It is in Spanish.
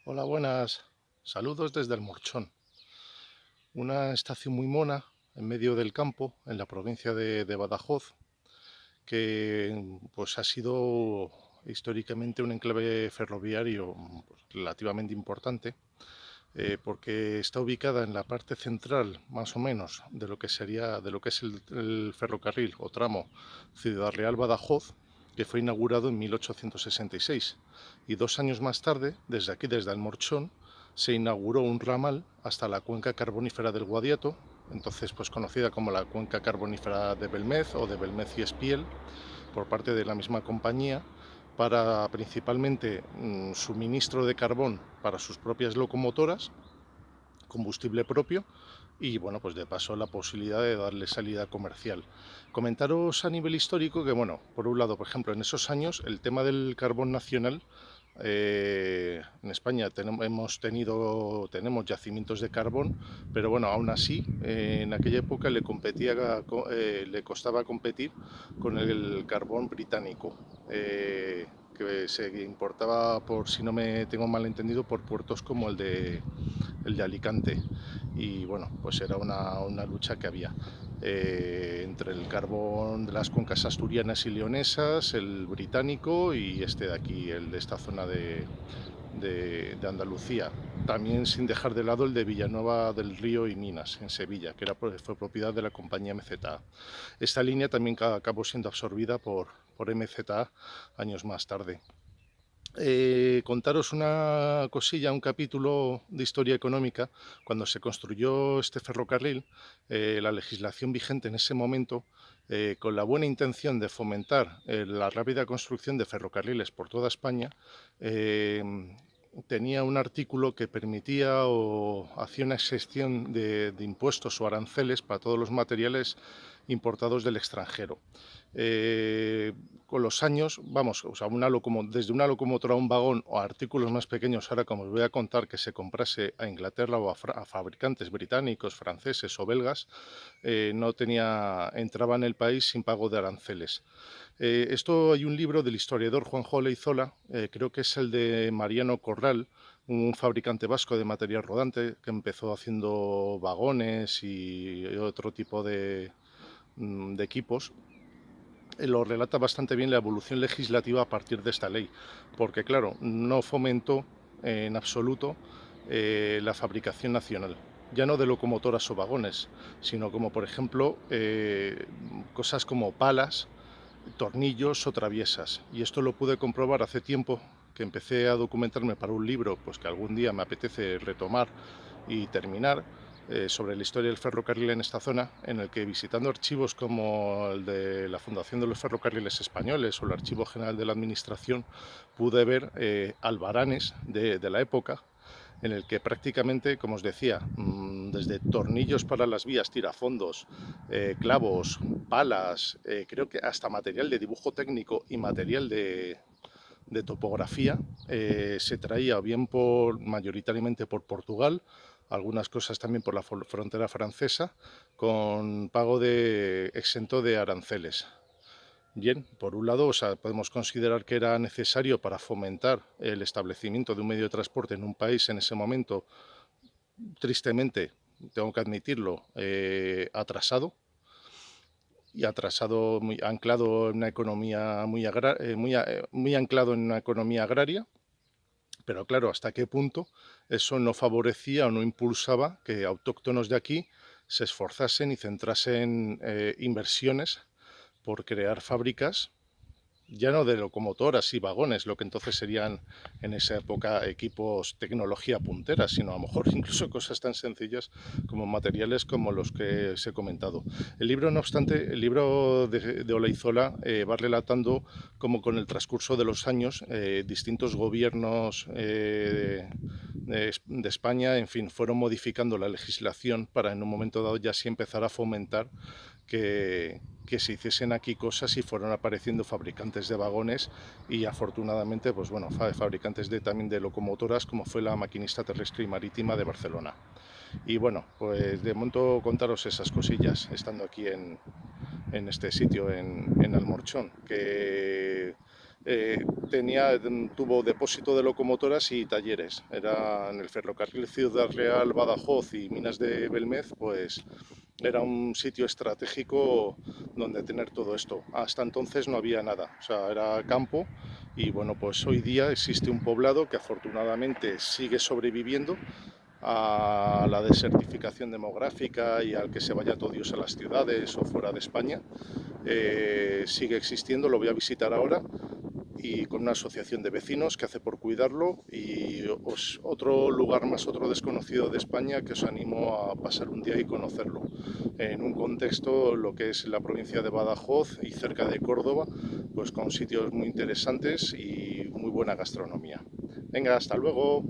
Hola, buenas. Saludos desde el Morchón, una estación muy mona en medio del campo, en la provincia de Badajoz, que pues ha sido históricamente un enclave ferroviario pues, relativamente importante, porque está ubicada en la parte central, más o menos, de lo que es el ferrocarril o tramo Ciudad Real Badajoz, que fue inaugurado en 1866. Y 2 años más tarde, desde aquí, desde Almorchón, se inauguró un ramal hasta la cuenca carbonífera del Guadiato, entonces pues conocida como la cuenca carbonífera de Belmez o de Belmez y Espiel, por parte de la misma compañía, para principalmente suministro de carbón para sus propias locomotoras, combustible propio, y bueno, pues de paso la posibilidad de darle salida comercial. Comentaros a nivel histórico que, bueno, por un lado, por ejemplo, en esos años el tema del carbón nacional, en España tenemos yacimientos de carbón, pero bueno, aún así, en aquella época le costaba competir con el carbón británico, que se importaba, por si no me tengo mal entendido, por puertos como el de Alicante. Y bueno, pues era una lucha que había entre el carbón de las cuencas asturianas y leonesas, el británico y este de aquí, el de esta zona de Andalucía. También sin dejar de lado el de Villanueva del Río y Minas, en Sevilla, que fue propiedad de la compañía MZA. Esta línea también acabó siendo absorbida por MZA años más tarde. Contaros una cosilla, un capítulo de historia económica. Cuando se construyó este ferrocarril, la legislación vigente en ese momento, con la buena intención de fomentar la rápida construcción de ferrocarriles por toda España, eh, tenía un artículo que permitía o hacía una exención de impuestos o aranceles para todos los materiales importados del extranjero. Eh, con los años, vamos, o sea, desde una locomotora a un vagón o a artículos más pequeños, ahora como os voy a contar, que se comprase a Inglaterra o a fabricantes británicos, franceses o belgas, entraba en el país sin pago de aranceles. Esto hay un libro del historiador Juanjo Leizola, creo que es el de Mariano Corral, un fabricante vasco de material rodante que empezó haciendo vagones y otro tipo de equipos. Lo relata bastante bien la evolución legislativa a partir de esta ley, porque claro, no fomentó en absoluto la fabricación nacional, ya no de locomotoras o vagones, sino como por ejemplo cosas como palas, tornillos o traviesas. Y esto lo pude comprobar hace tiempo que empecé a documentarme para un libro pues que algún día me apetece retomar y terminar, sobre la historia del ferrocarril en esta zona, en el que visitando archivos como el de la Fundación de los Ferrocarriles Españoles o el Archivo General de la Administración, pude ver albaranes de la época en el que prácticamente, como os decía, desde tornillos para las vías, tirafondos, clavos, palas, creo que hasta material de dibujo técnico y material de topografía, se traía bien mayoritariamente por Portugal, algunas cosas también por la frontera francesa, con pago exento de aranceles. Bien, por un lado, o sea, podemos considerar que era necesario para fomentar el establecimiento de un medio de transporte en un país en ese momento, tristemente, tengo que admitirlo, atrasado, y atrasado, muy anclado en una economía muy anclado en una economía agraria. Pero claro, ¿hasta qué punto eso no favorecía o no impulsaba que autóctonos de aquí se esforzasen y centrasen inversiones por crear fábricas, ya no de locomotoras y vagones, lo que entonces serían en esa época equipos, tecnología puntera, sino a lo mejor incluso cosas tan sencillas como materiales como los que os he comentado? El libro, no obstante, el libro de Olaizola va relatando cómo con el transcurso de los años distintos gobiernos de España, en fin, fueron modificando la legislación para en un momento dado ya sí empezar a fomentar que se hiciesen aquí cosas y fueron apareciendo fabricantes de vagones y afortunadamente pues bueno, fabricantes también de locomotoras, como fue la Maquinista Terrestre y Marítima de Barcelona. Y bueno, pues de momento contaros esas cosillas estando aquí en este sitio, en Almorchón, que eh, tuvo depósito de locomotoras y talleres. Era en el ferrocarril Ciudad Real, Badajoz y Minas de Belmez, pues era un sitio estratégico donde tener todo esto. Hasta entonces no había nada, o sea, era campo y bueno, pues hoy día existe un poblado que afortunadamente sigue sobreviviendo a la desertificación demográfica y al que se vaya todo Dios a las ciudades o fuera de España. Sigue existiendo, lo voy a visitar ahora y con una asociación de vecinos que hace por cuidarlo y otro lugar más, otro desconocido de España que os animo a pasar un día y conocerlo. En un contexto, lo que es la provincia de Badajoz y cerca de Córdoba, pues con sitios muy interesantes y muy buena gastronomía. Venga, hasta luego.